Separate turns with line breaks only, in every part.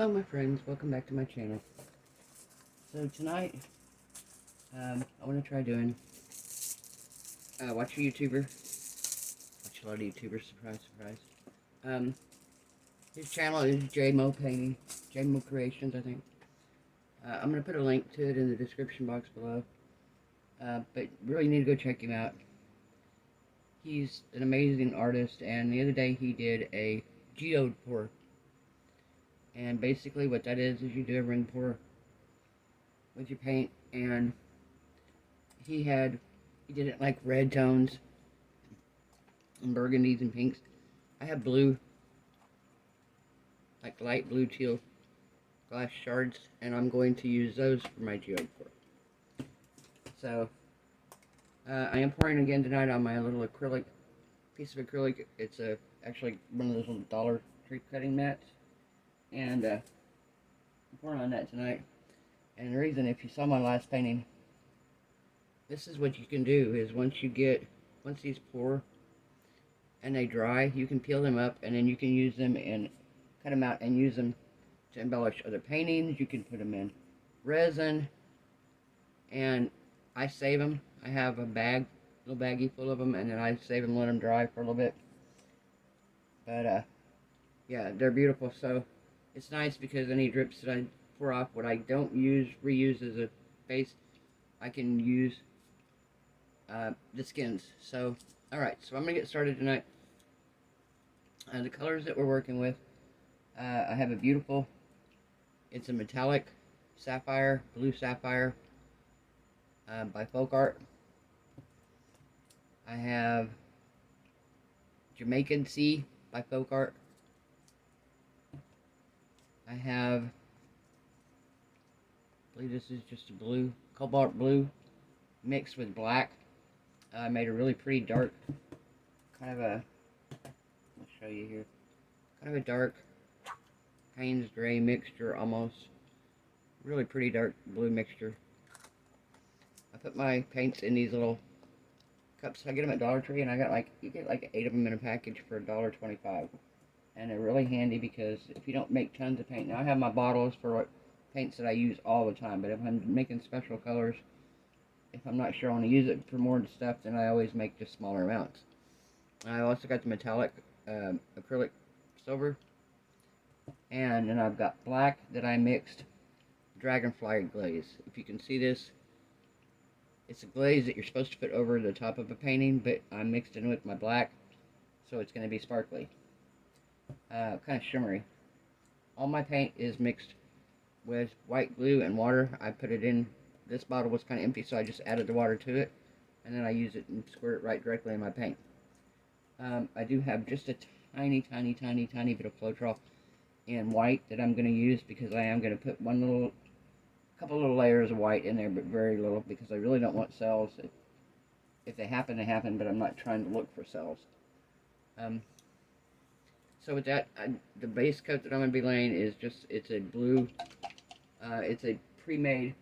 Hello my friends, welcome back to my channel. So tonight, I want to try doing, watch a YouTuber, watch a lot of YouTubers, surprise, surprise. His channel is JMO Painting, JMO Creations, I think. I'm going to put a link to it in the description box below, but really need to go check him out. He's an amazing artist, and the other day he did a geode pour. And basically what that is you do a ring pour with your paint, and he did it like red tones and burgundies and pinks. I have blue, like light blue teal glass shards, and I'm going to use those for my geode pour. So I am pouring again tonight on my little piece of acrylic. It's actually one of those little Dollar Tree cutting mats, and I'm pouring on that tonight. And the reason, if you saw my last painting, this is what you can do, is once these pour and they dry, you can peel them up, and then you can use them and cut them out and use them to embellish other paintings. You can put them in resin, and I save them. I have a little baggie full of them, and then I save them, let them dry for a little bit. But yeah, they're beautiful. So it's nice because any drips that I pour off, what I don't reuse as a base, I can use the skins. So alright, so I'm gonna get started tonight. The colors that we're working with, I have a beautiful, it's a metallic sapphire, blue sapphire, by Folk Art. I have Jamaican Sea by Folk Art. I have, I believe this is just a blue, cobalt blue, mixed with black. I made a really pretty dark, kind of a, I'll show you here, kind of a dark Payne's gray mixture almost. Really pretty dark blue mixture. I put my paints in these little cups. I get them at Dollar Tree, and you get like 8 of them in a package for $1.25. And they're really handy because if you don't make tons of paint, now I have my bottles for paints that I use all the time, but if I'm making special colors, if I'm not sure I want to use it for more stuff, then I always make just smaller amounts. I also got the metallic acrylic silver, and then I've got black that I mixed dragonfly glaze. If you can see this, it's a glaze that you're supposed to put over the top of a painting, but I mixed it with my black, so it's going to be sparkly. Kind of shimmery. All my paint is mixed with white glue and water. I put it in, this bottle was kind of empty, so I just added the water to it, and then I use it and squirt it right directly in my paint. I do have just a tiny bit of Floetrol in white that I'm going to use, because I am going to put couple little layers of white in there, but very little, because I really don't want cells. If they happen, they happen, but I'm not trying to look for cells. So with that, the base coat that I'm going to be laying is it's a blue, it's a pre-made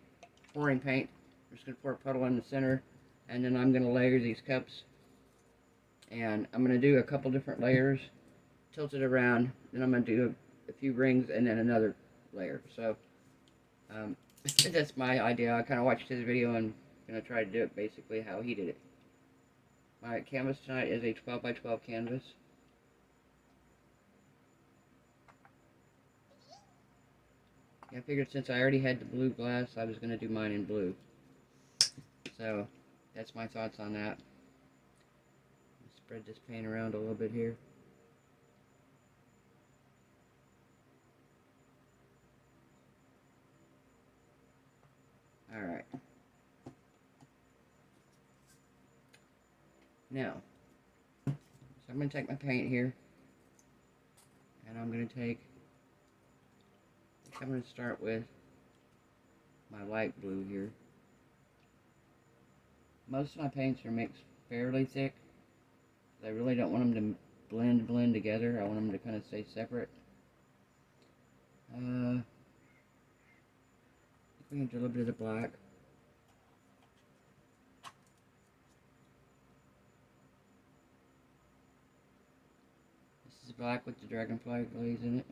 pouring paint. I'm just going to pour a puddle in the center, and then I'm going to layer these cups. And I'm going to do a couple different layers, tilt it around, then I'm going to do a few rings, and then another layer. So, that's my idea. I kind of watched his video, and I'm going to try to do it basically how he did it. My canvas tonight is a 12 by 12 canvas. I figured since I already had the blue glass, I was going to do mine in blue. So, that's my thoughts on that. Spread this paint around a little bit here. Alright. Now, so I'm going to take my paint here, and I'm going to start with my light blue here. Most of my paints are mixed fairly thick. I really don't want them to blend together. I want them to kind of stay separate. We can do a little bit of the black. This is black with the dragonfly glaze in it.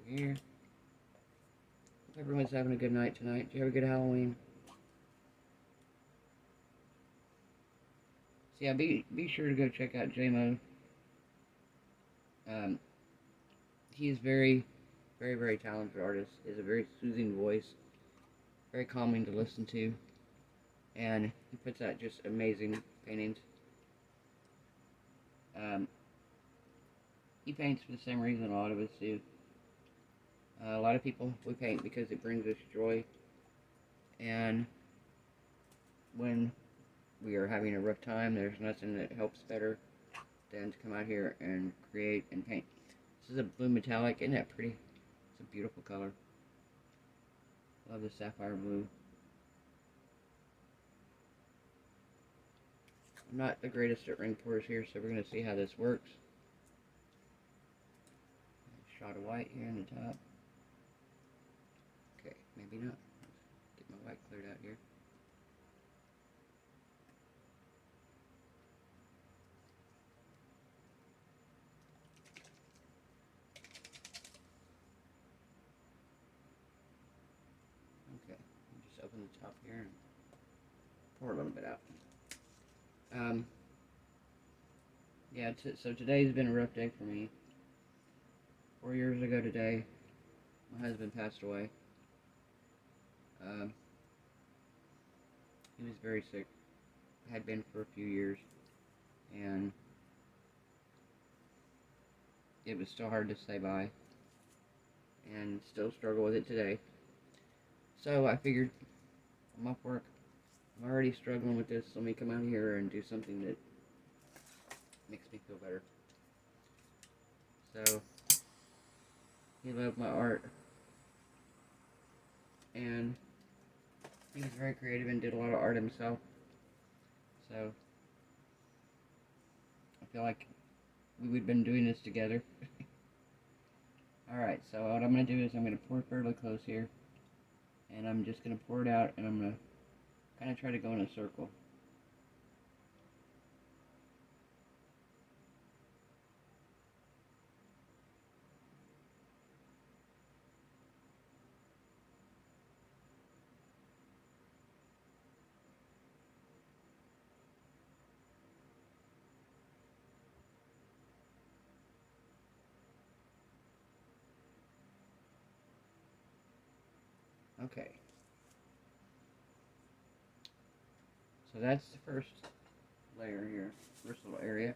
here. Hope everyone's having a good night tonight. Do you have a good Halloween? So yeah, be sure to go check out JMO. He is very, very, very talented artist. He has a very soothing voice, very calming to listen to, and he puts out just amazing paintings. He paints for the same reason a lot of us do. A lot of people, we paint because it brings us joy, and when we are having a rough time, there's nothing that helps better than to come out here and create and paint. This is a blue metallic. Isn't that pretty? It's a beautiful color. Love the sapphire blue. I'm not the greatest at ring pours here, so we're going to see how this works. A shot of white here in the top. Okay, maybe not. Let's get my white cleared out here. Okay, just open the top here and pour a little bit out. Yeah, so today's been a rough day for me. 4 years ago today, my husband passed away. He was very sick, had been for a few years, and it was still hard to say bye, and still struggle with it today. So I figured, I'm off work, I'm already struggling with this, let me come out here and do something that makes me feel better. So, he loved my art, and he was very creative and did a lot of art himself. So, I feel like we've been doing this together. Alright, so what I'm going to do is I'm going to pour fairly close here, and I'm just going to pour it out, and I'm going to kind of try to go in a circle. Okay. So that's the first layer here, first little area.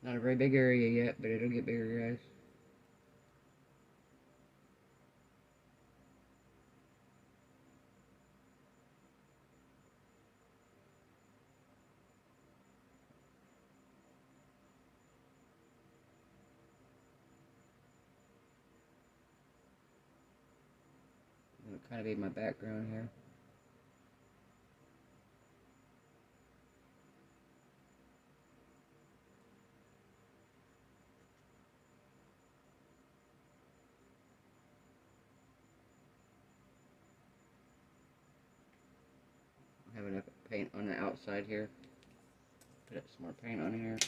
Not a very big area yet, but it'll get bigger, guys. It'll kind of be my background here. I have enough paint on the outside here. Put some more paint on here.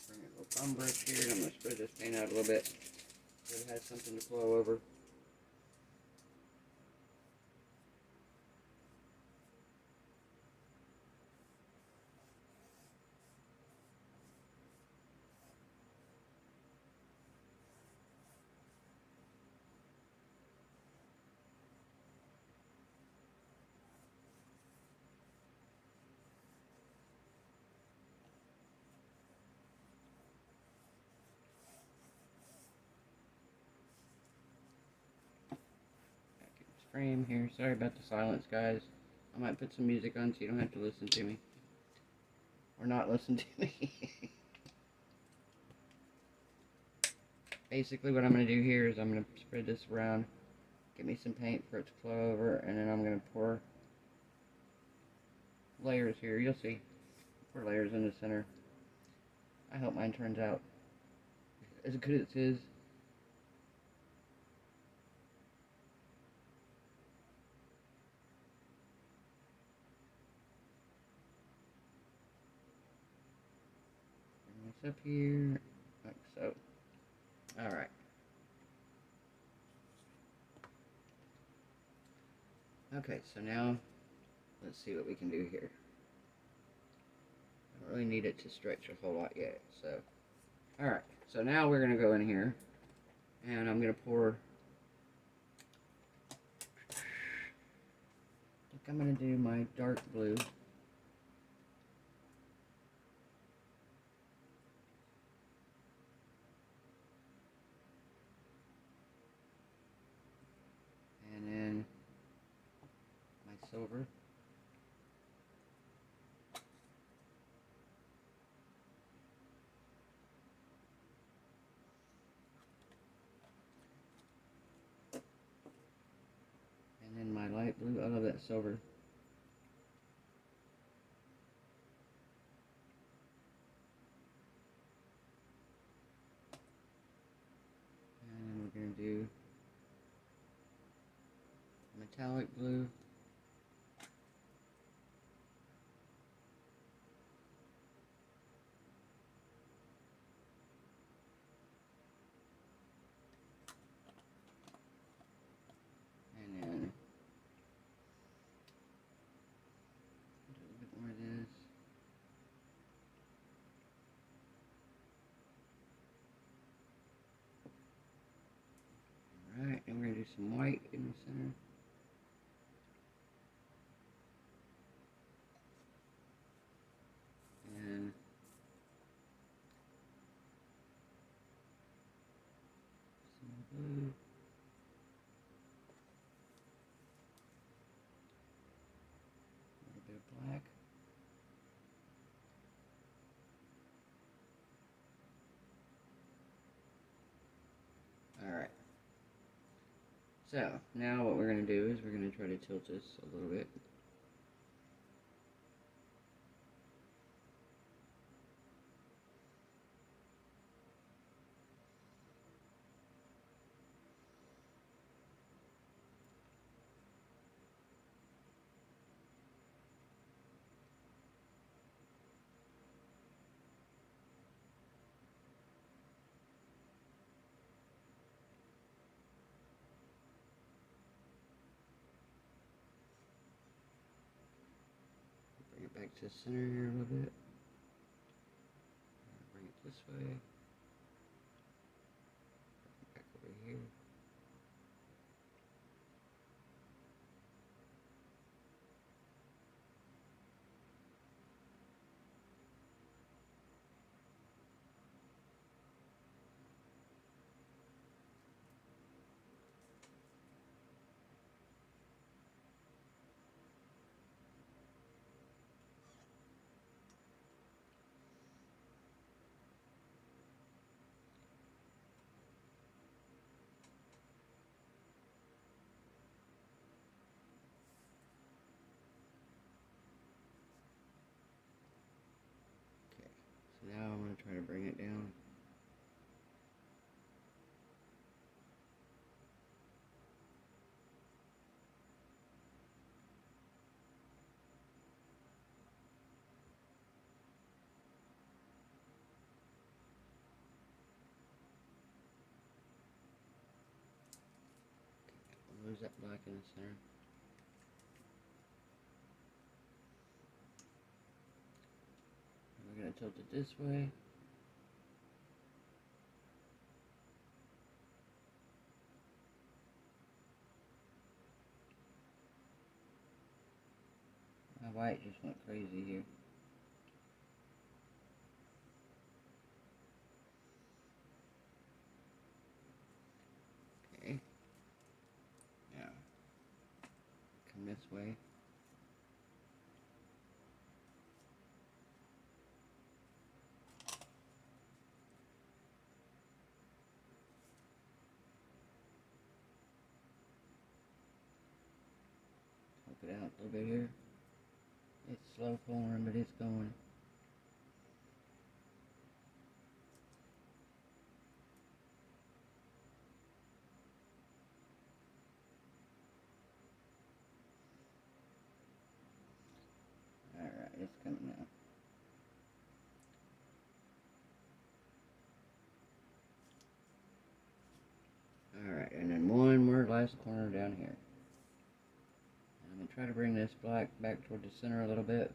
Bring a little thumb brush here, and I'm going to spread this paint out a little bit so it has something to flow over. Frame here. Sorry about the silence, guys. I might put some music on so you don't have to listen to me. Or not listen to me. Basically what I'm going to do here is I'm going to spread this around, get me some paint for it to flow over, and then I'm going to pour layers here. You'll see. Pour layers in the center. I hope mine turns out as good as it is. up here, like so. Alright. Okay, so now let's see what we can do here. I don't really need it to stretch a whole lot yet, so. Alright, so now we're going to go in here, and I'm going to pour, I think I'm going to do my dark blue. And then my silver. And then my light blue. I love that silver. And then we're going to do metallic blue. And then do a little bit more of this. Alright, and we're going to do some white in the center. And some blue. A little bit of black. Alright. So, now what we're going to do is we're going to try to tilt this a little bit. Bring it back to the center here a little bit. Bring it this way. Back over here. Okay, so now I'm going to try to bring it down. Lose that black in the center. And we're going to tilt it this way. My white just went crazy here. Okay. Now, come this way. Help it out a little bit here. It's slow pouring, but it's going. Alright, it's coming now. last corner down here. And I'm going to try to bring this black back toward the center a little bit.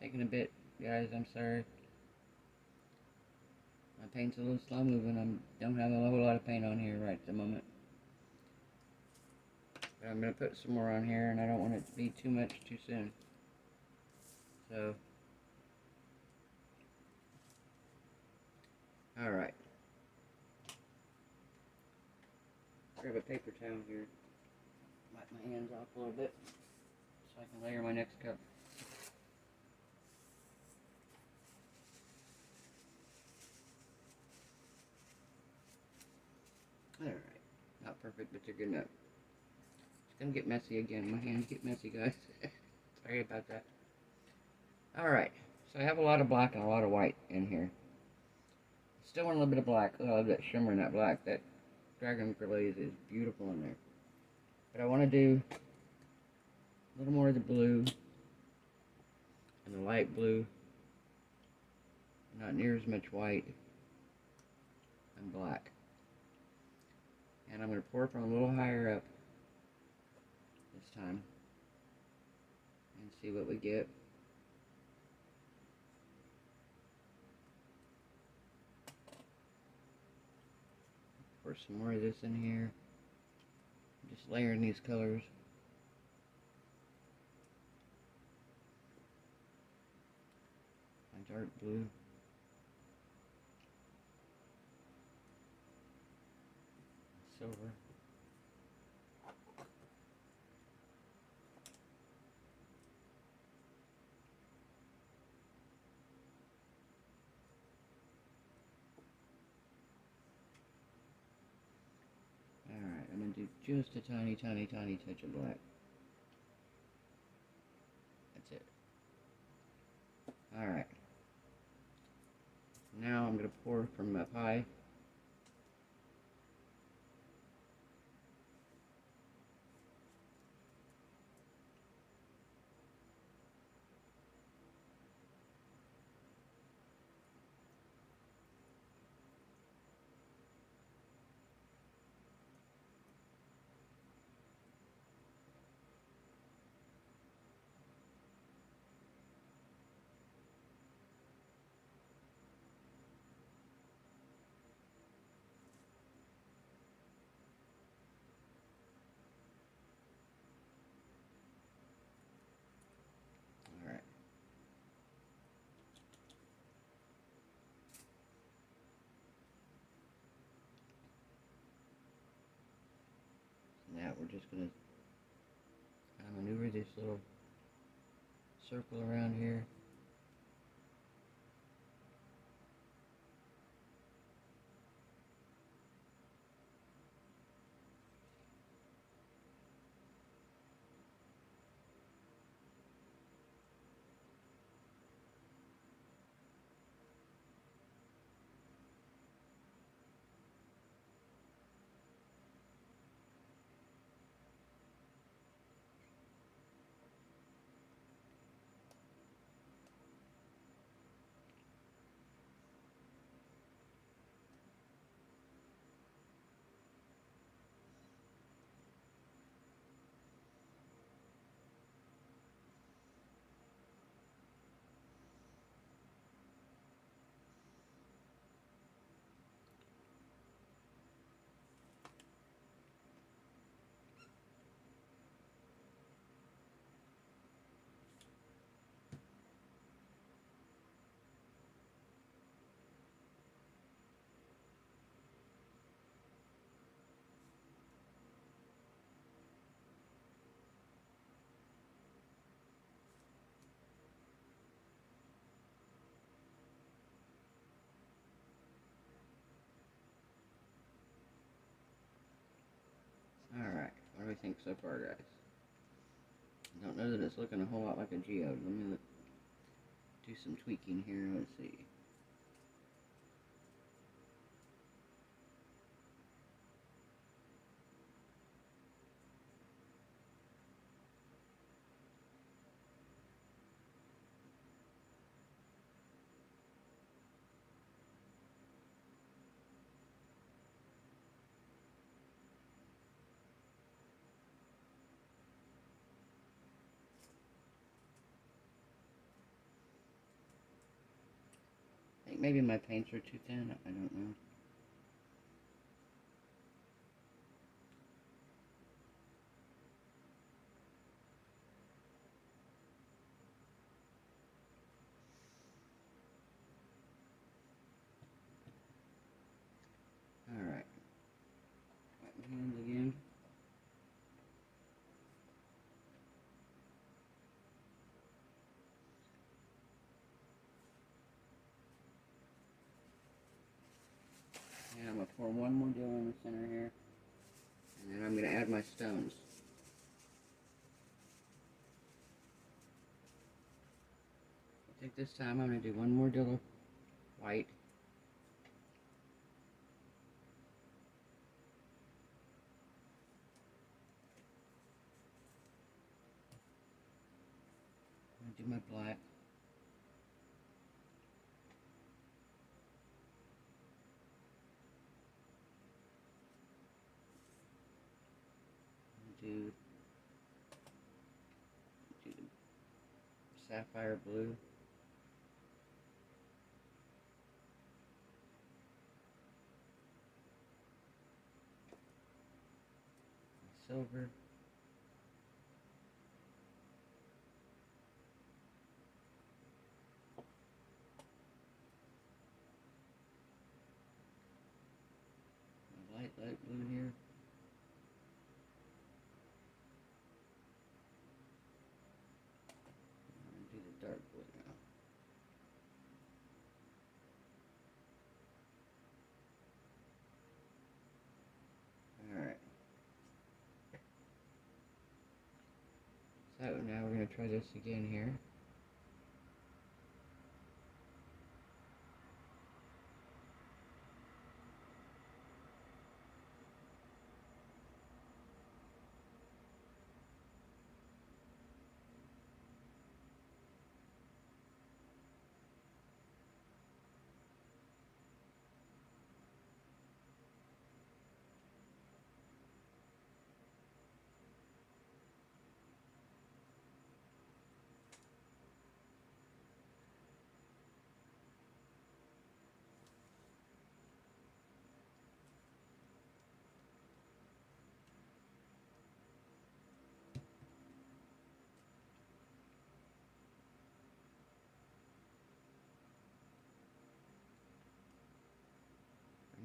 Taking a bit, guys, I'm sorry. My paint's a little slow moving. I don't have a whole lot of paint on here right at the moment. But I'm going to put some more on here, and I don't want it to be too much too soon. So, alright. Grab a paper towel here. Wipe my hands off a little bit so I can layer my next cup. Alright. Not perfect, but they're good enough. It's going to get messy again. My hands get messy, guys. Sorry about that. Alright. So I have a lot of black and a lot of white in here. Still want a little bit of black. I love that shimmer in that black. That dragon glaze is beautiful in there. But I want to do a little more of the blue and the light blue. Not near as much white and black. And I'm going to pour from a little higher up this time and see what we get. Pour some more of this in here. Just layering these colors. My dark blue. Silver. Alright, I'm going to do just a tiny touch of black. That's it. Alright. Now I'm going to pour from up high. Alright. Now we're just going to kind of maneuver this little circle around here. Alright, what do we think so far, guys? I don't know that it's looking a whole lot like a geode. Let me do some tweaking here. Let's see. I think maybe my paints are too thin. I don't know. Alright. Wipe my hands again. And I'm going to pour one more deal in the center here. And then I'm going to add my stones. I think this time I'm going to do one more deal of white. I'm going to do my black. Do sapphire blue. Silver. Light blue here. I'm going to do the dark blue now. Alright. So now we're going to try this again here.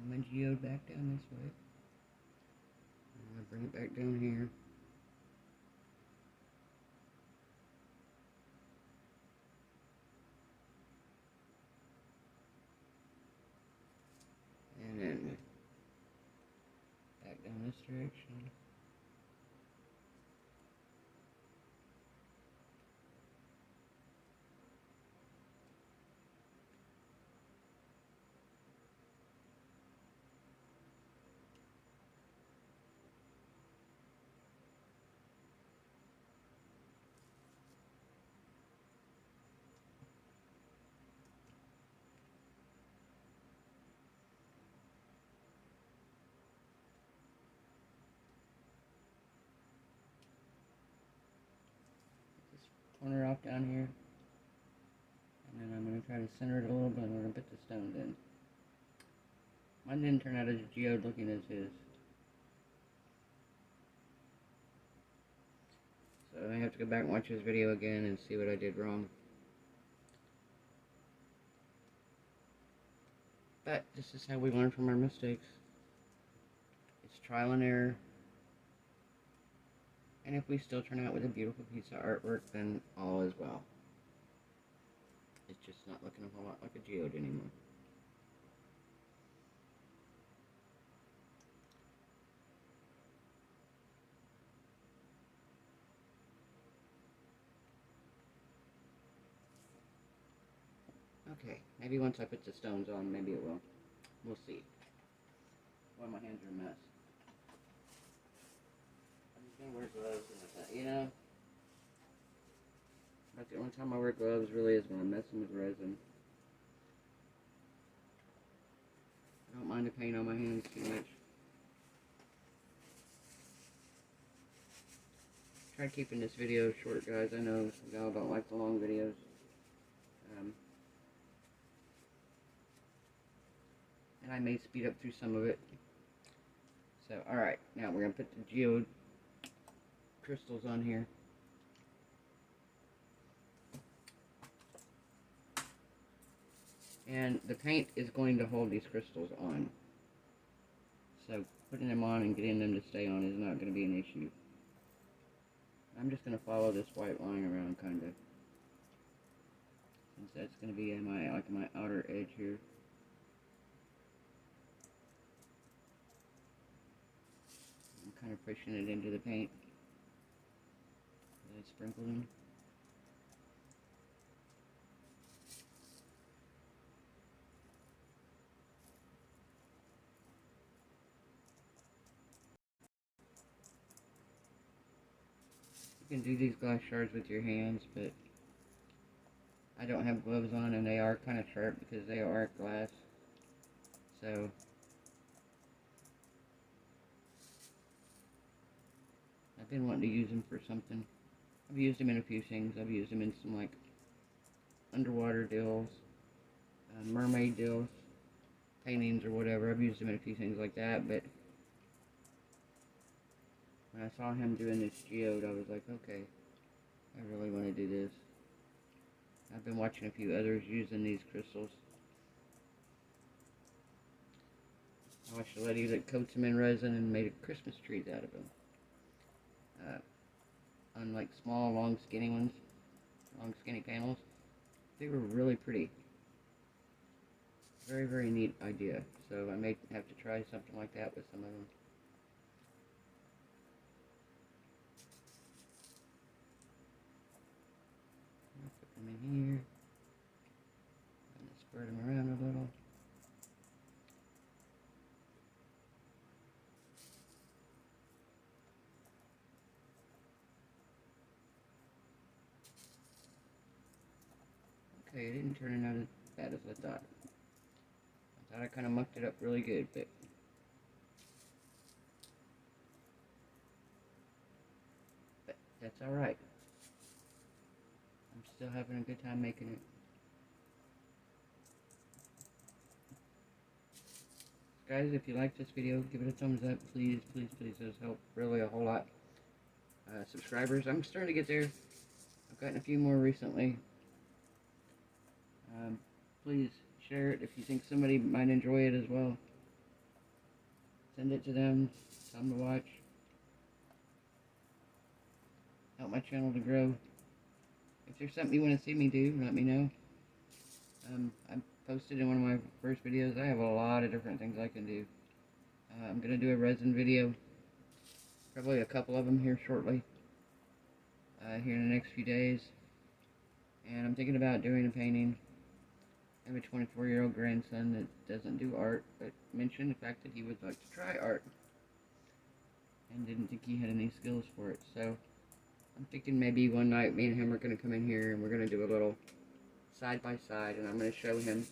Bring my geode back down this way. I'm going to bring it back down here. And then back down this direction. Corner off down here, and then I'm going to try to center it a little bit, and we're going to put the stones in. Mine didn't turn out as geode looking as his. So I may have to go back and watch this video again and see what I did wrong. But this is how we learn from our mistakes. It's trial and error. And if we still turn out with a beautiful piece of artwork, then all is well. It's just not looking a whole lot like a geode anymore. Okay, maybe once I put the stones on, maybe it will. We'll see. Well, my hands are a mess. I'm just gonna wear gloves and that, you know? But the only time I wear gloves really is when I'm messing with resin. I don't mind the paint on my hands too much. Try keeping this video short, guys. I know y'all don't like the long videos. And I may speed up through some of it. So, alright, now we're going to put the geode crystals on here. And the paint is going to hold these crystals on. So, putting them on and getting them to stay on is not going to be an issue. I'm just going to follow this white line around, kind of. Since that's going to be in my outer edge here. I'm kind of pushing it into the paint. I sprinkle them. You can do these glass shards with your hands, but I don't have gloves on, and they are kind of sharp because they are glass. So I've been wanting to use them for something. I've used them in a few things. I've used them in some like underwater deals, mermaid deals, paintings or whatever. I've used them in a few things like that, but when I saw him doing this geode, I was like, okay, I really want to do this. I've been watching a few others using these crystals. I watched a lady that coats them in resin and made Christmas trees out of them. On like small, long, skinny ones, long, skinny panels. They were really pretty. Very, very neat idea. So I may have to try something like that with some of them. I'll put them in here. And spread them around a little. Okay, it didn't turn out as bad as I thought. I thought I kind of mucked it up really good, but that's alright. I'm still having a good time making it. Guys, if you like this video, give it a thumbs up, please, please, please. Those help really a whole lot. Subscribers, I'm starting to get there. I've gotten a few more recently. Please share it if you think somebody might enjoy it as well. Send it to them. Tell them to watch. Help my channel to grow. If there's something you want to see me do, let me know. I posted in one of my first videos. I have a lot of different things I can do. I'm going to do a resin video. Probably a couple of them here shortly. Here in the next few days. And I'm thinking about doing a painting. I have a 24-year-old grandson that doesn't do art, but mentioned the fact that he would like to try art. And didn't think he had any skills for it. So I'm thinking maybe one night me and him are going to come in here and we're going to do a little side by side, and I'm going to show him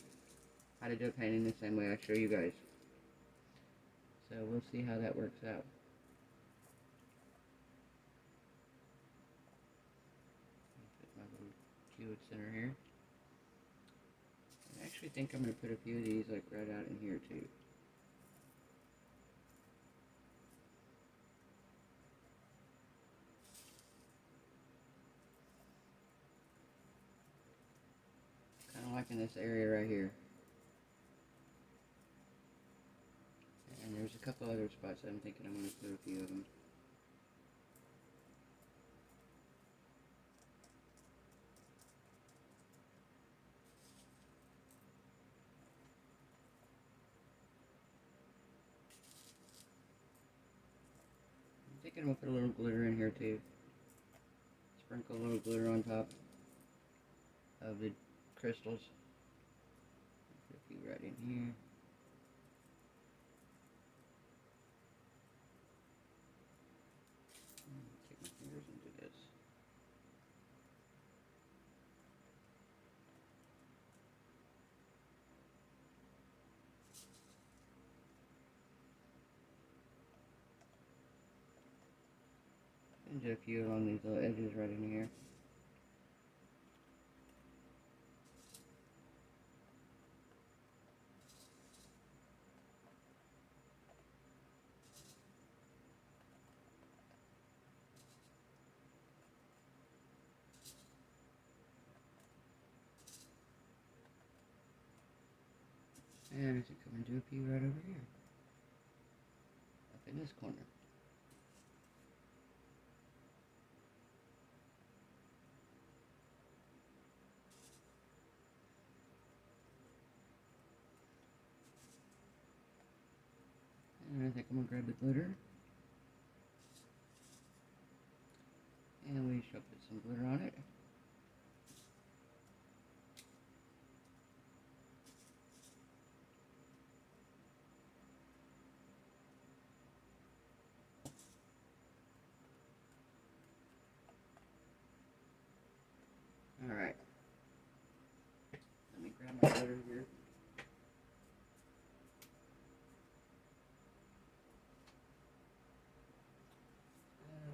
how to do a painting the same way I show you guys. So we'll see how that works out. Put my little geode center here. I actually think I'm going to put a few of these like right out in here too. Kind of liking this area right here. And there's a couple other spots that I'm thinking I'm going to put a few of them. I'm thinking I'm going to put a little glitter in here too. Sprinkle a little glitter on top of the crystals. a few right in here. Take my fingers into this. And do a few along these little edges right in here. And I think I'm going to do a few right over here. Up in this corner. And I think I'm going to grab the glitter. And we shall put some glitter on it. Alright. Let me grab my glitter here.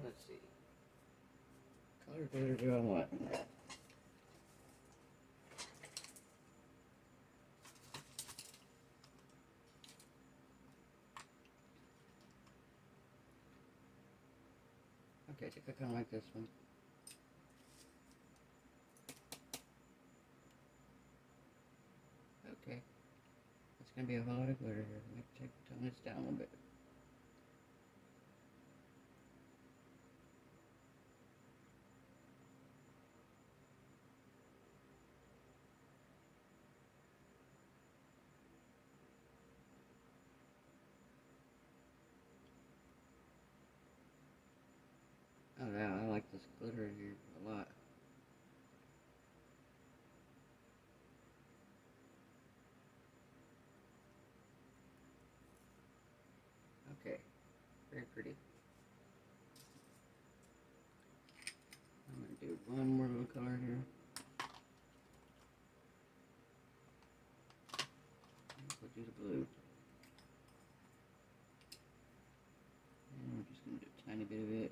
Let's see. Color glitter do I want? Okay, I think I kind of like this one. Okay. It's going to be a whole lot of glitter here. Let me tone this down a little bit. Oh wow, I like this glitter in here a lot. Okay, very pretty. I'm going to do one more little color here. We'll do the blue. And we're just going to do a tiny bit of it.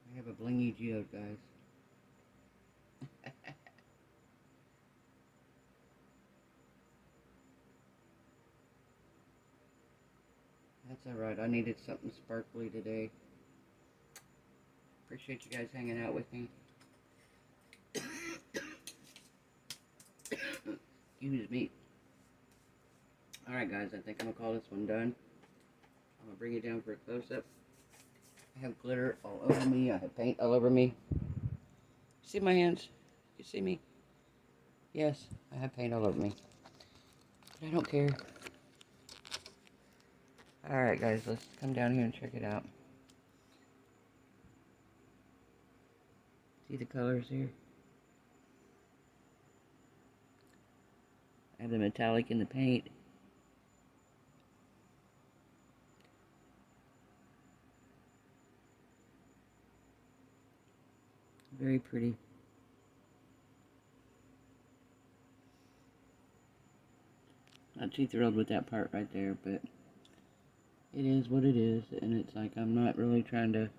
I have a blingy geode, guys. That's alright, I needed something sparkly today. Appreciate you guys hanging out with me. Excuse me. Alright guys, I think I'm going to call this one done. I'm going to bring it down for a close-up. I have glitter all over me. I have paint all over me. See my hands? You see me? Yes, I have paint all over me. But I don't care. Alright guys, let's come down here and check it out. See the colors here? I have the metallic in the paint. Very pretty. Not too thrilled with that part right there, but it is what it is, and it's like I'm not really trying to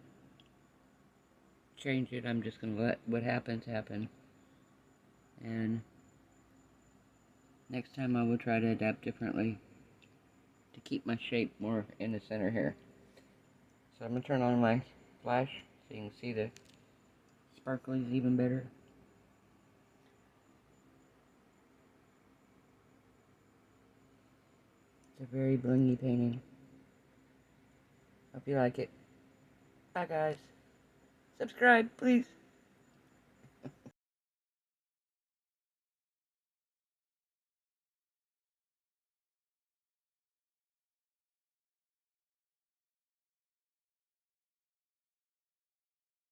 change it. I'm just going to let what happens happen. And next time I will try to adapt differently to keep my shape more in the center here. So I'm going to turn on my flash so you can see the sparklies even better. It's a very blingy painting. Hope you like it.
Bye, guys. Subscribe, please.